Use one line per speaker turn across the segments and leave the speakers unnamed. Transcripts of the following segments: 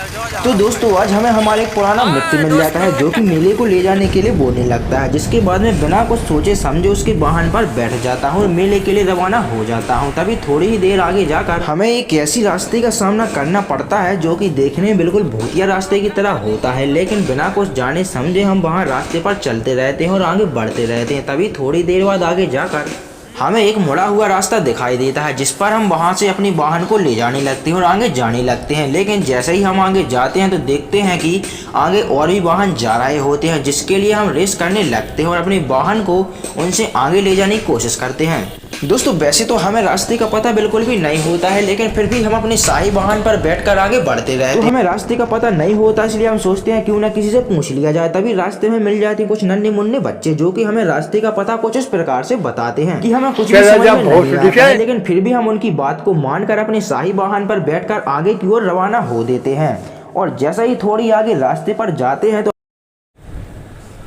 तो दोस्तों आज हमें हमारे एक पुराना मित्र मिल जाता है जो कि मेले को ले जाने के लिए बोलने लगता है, जिसके बाद में बिना कुछ सोचे समझे उसके वाहन पर बैठ जाता हूँ और मेले के लिए रवाना हो जाता हूँ। तभी थोड़ी ही देर आगे जाकर हमें एक ऐसी रास्ते का सामना करना पड़ता है जो कि देखने में बिल्कुल भूतिया रास्ते की तरह होता है, लेकिन बिना कुछ जाने समझे हम वहाँ रास्ते पर चलते रहते हैं और आगे बढ़ते रहते हैं। तभी थोड़ी देर बाद आगे जाकर हमें एक मुड़ा हुआ रास्ता दिखाई देता है, जिस पर हम वहां से अपनी वाहन को ले जाने लगते हैं और आगे जाने लगते हैं। लेकिन जैसे ही हम आगे जाते हैं तो देखते हैं कि आगे और भी वाहन जा रहे होते हैं, जिसके लिए हम रेस करने लगते हैं और अपनी वाहन को उनसे आगे ले जाने की कोशिश करते हैं। दोस्तों वैसे तो हमें रास्ते का पता बिल्कुल भी नहीं होता है, लेकिन फिर भी हम अपनी शाही वाहन पर बैठकर आगे बढ़ते रहते हैं। तो हमें रास्ते का पता नहीं होता, इसलिए हम सोचते हैं क्यों ना किसी से पूछ लिया जाए। तभी रास्ते में मिल जाती कुछ नन्हे मुन्ने बच्चे जो कि हमें रास्ते का पता कुछ इस प्रकार से बताते हैं कि हमें कुछ भी समझ में नहीं आता है, लेकिन फिर भी हम उनकी बात को मानकर अपनी शाही वाहन पर बैठकर आगे की ओर रवाना हो देते हैं। और जैसा ही थोड़ी आगे रास्ते पर जाते हैं तो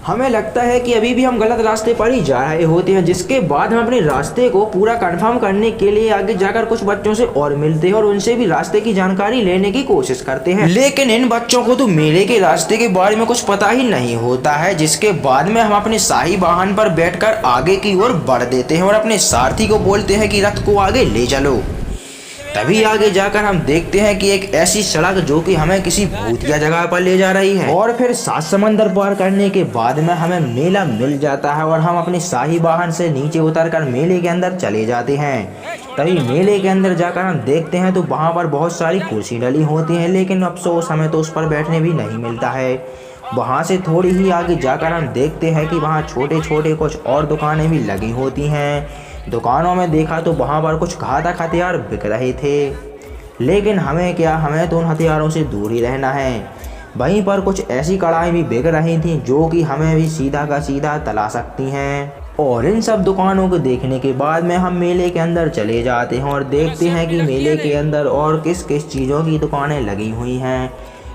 हमें लगता है कि अभी भी हम गलत रास्ते पर ही जा रहे होते हैं, जिसके बाद हम अपने रास्ते को पूरा कंफर्म करने के लिए आगे जाकर कुछ बच्चों से और मिलते हैं और उनसे भी रास्ते की जानकारी लेने की कोशिश करते हैं। लेकिन इन बच्चों को तो मेले के रास्ते के बारे में कुछ पता ही नहीं होता है, जिसके बाद में हम अपने शाही वाहन पर बैठकर आगे की ओर बढ़ देते हैं और अपने सारथी को बोलते हैं कि रथ को आगे ले चलो। तभी आगे जाकर हम देखते हैं कि एक ऐसी सड़क जो कि हमें किसी भूतिया जगह पर ले जा रही है। और फिर 7 समंदर पार करने के बाद में हमें मेला मिल जाता है और हम अपनी शाही वाहन से नीचे उतरकर मेले के अंदर चले जाते हैं। तभी मेले के अंदर जाकर हम देखते हैं तो वहाँ पर बहुत सारी कुर्सी डली होती हैं, लेकिन अफसोस हमें तो उस पर बैठने भी नहीं मिलता है। वहाँ से थोड़ी ही आगे जाकर हम देखते हैं कि वहाँ छोटे छोटे कुछ और दुकानें भी लगी होती हैं। दुकानों में देखा तो वहाँ पर कुछ घातक हथियार बिक रहे थे, लेकिन हमें क्या, हमें तो उन हथियारों से दूर ही रहना है। वहीं पर कुछ ऐसी कढ़ाई भी बिक रही थी जो कि हमें भी सीधा का सीधा तला सकती हैं। और इन सब दुकानों को देखने के बाद में हम मेले के अंदर चले जाते हैं और देखते हैं कि मेले के अंदर और किस किस चीज़ों की दुकानें लगी हुई हैं।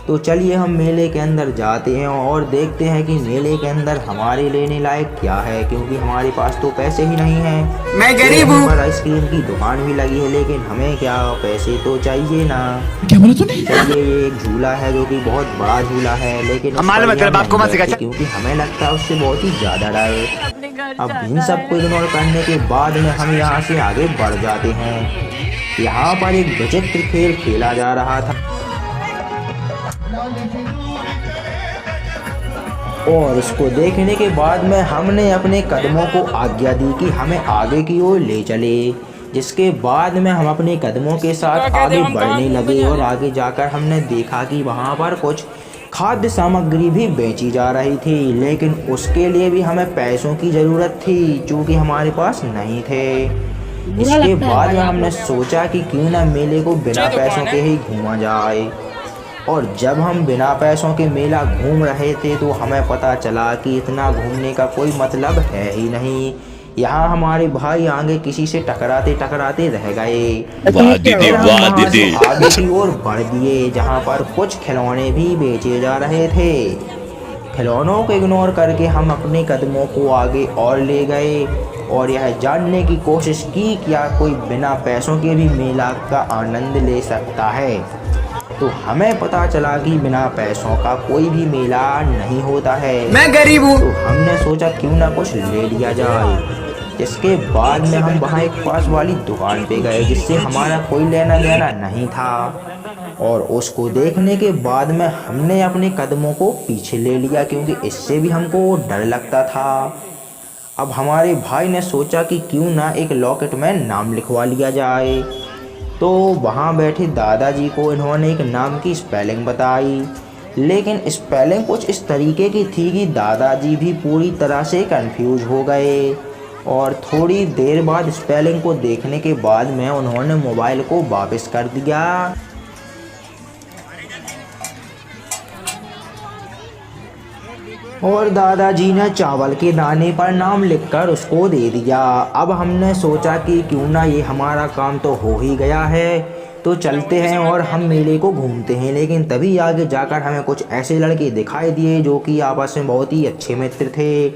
तो चलिए हम मेले के अंदर जाते हैं और देखते हैं कि मेले के अंदर हमारे लेने लायक क्या है, क्योंकि हमारे पास तो पैसे ही नहीं हैं।
मैं गरीब हूँ।
पर आइसक्रीम की दुकान भी लगी है, लेकिन हमें क्या, पैसे तो चाहिए ना।
क्या बोला तूने?
चलिए ये एक झूला है जो कि बहुत बड़ा झूला है, लेकिन क्योंकि हमें लगता है उससे बहुत ही ज्यादा डर। अब इन सबको इग्नोर करने के बाद में हम यहाँ से आगे बढ़ जाते हैं। यहाँ पर एक विचित्र खेल खेला जा रहा था और उसको देखने के बाद में हमने अपने कदमों को आज्ञा दी कि हमें आगे की ओर ले चले, जिसके बाद में हम अपने कदमों के साथ आगे बढ़ने लगे। और आगे जाकर हमने देखा कि वहाँ पर कुछ खाद्य सामग्री भी बेची जा रही थी, लेकिन उसके लिए भी हमें पैसों की ज़रूरत थी जो कि हमारे पास नहीं थे। इसके बाद में हमने सोचा कि क्यों ना मेले को बिना पैसों के ही घूमा जाए। और जब हम बिना पैसों के मेला घूम रहे थे तो हमें पता चला कि इतना घूमने का कोई मतलब है ही नहीं। यहाँ हमारे भाई आगे किसी से टकराते टकराते रह गए। आगे की ओर बढ़ दिए जहाँ पर कुछ खिलौने भी बेचे जा रहे थे। खिलौनों को इग्नोर करके हम अपने कदमों को आगे और ले गए और यह जानने की कोशिश की क्या कोई बिना पैसों के भी मेला का आनंद ले सकता है। तो हमें पता चला कि बिना पैसों का कोई भी मेला नहीं होता है।
मैं गरीब हूँ।
तो हमने सोचा क्यों ना कुछ ले लिया जाए। इसके बाद में हम वहाँ एक पास वाली दुकान पे गए जिससे हमारा कोई लेना देना नहीं था, और उसको देखने के बाद में हमने अपने कदमों को पीछे ले लिया क्योंकि इससे भी हमको डर लगता था। अब हमारे भाई ने सोचा कि क्यों ना एक लॉकेट में नाम लिखवा लिया जाए। तो वहाँ बैठे दादाजी को इन्होंने एक नाम की स्पेलिंग बताई, लेकिन स्पेलिंग कुछ इस तरीके की थी कि दादाजी भी पूरी तरह से कंफ्यूज हो गए। और थोड़ी देर बाद स्पेलिंग को देखने के बाद में उन्होंने मोबाइल को वापस कर दिया। और दादाजी ने चावल के दाने पर नाम लिखकर उसको दे दिया। अब हमने सोचा कि क्यों ना ये हमारा काम तो हो ही गया है, तो चलते हैं और हम मेले को घूमते हैं। लेकिन तभी आगे जाकर हमें कुछ ऐसे लड़के दिखाई दिए जो कि आपस में बहुत ही अच्छे मित्र थे।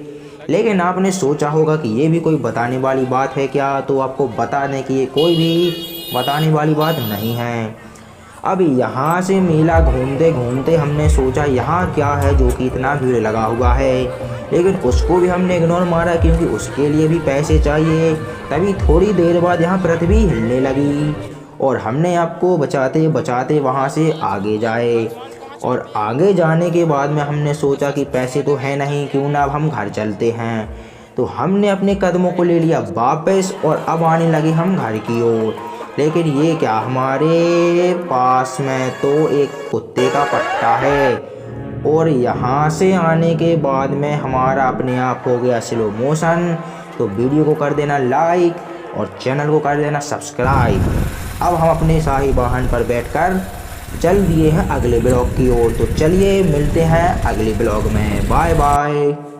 लेकिन आपने सोचा होगा कि ये भी कोई बताने वाली बात है क्या, तो आपको बताने की ये कोई भी बताने वाली बात नहीं है। अब यहाँ से मेला घूमते घूमते हमने सोचा यहाँ क्या है जो कि इतना भीड़ लगा हुआ है, लेकिन उसको भी हमने इग्नोर मारा क्योंकि उसके लिए भी पैसे चाहिए। तभी थोड़ी देर बाद यहाँ पृथ्वी हिलने लगी और हमने आपको बचाते बचाते वहाँ से आगे जाए। और आगे जाने के बाद में हमने सोचा कि पैसे तो है नहीं, क्यों ना अब हम घर चलते हैं। तो हमने अपने कदमों को ले लिया वापस और अब आने लगे हम घर की ओर। लेकिन ये क्या, हमारे पास में तो एक कुत्ते का पट्टा है और यहाँ से आने के बाद में हमारा अपने आप हो गया स्लो मोशन। तो वीडियो को कर देना लाइक और चैनल को कर देना सब्सक्राइब। अब हम अपने शाही वाहन पर बैठकर चल दिए हैं अगले ब्लॉग की ओर। तो चलिए मिलते हैं अगले ब्लॉग में, बाय बाय।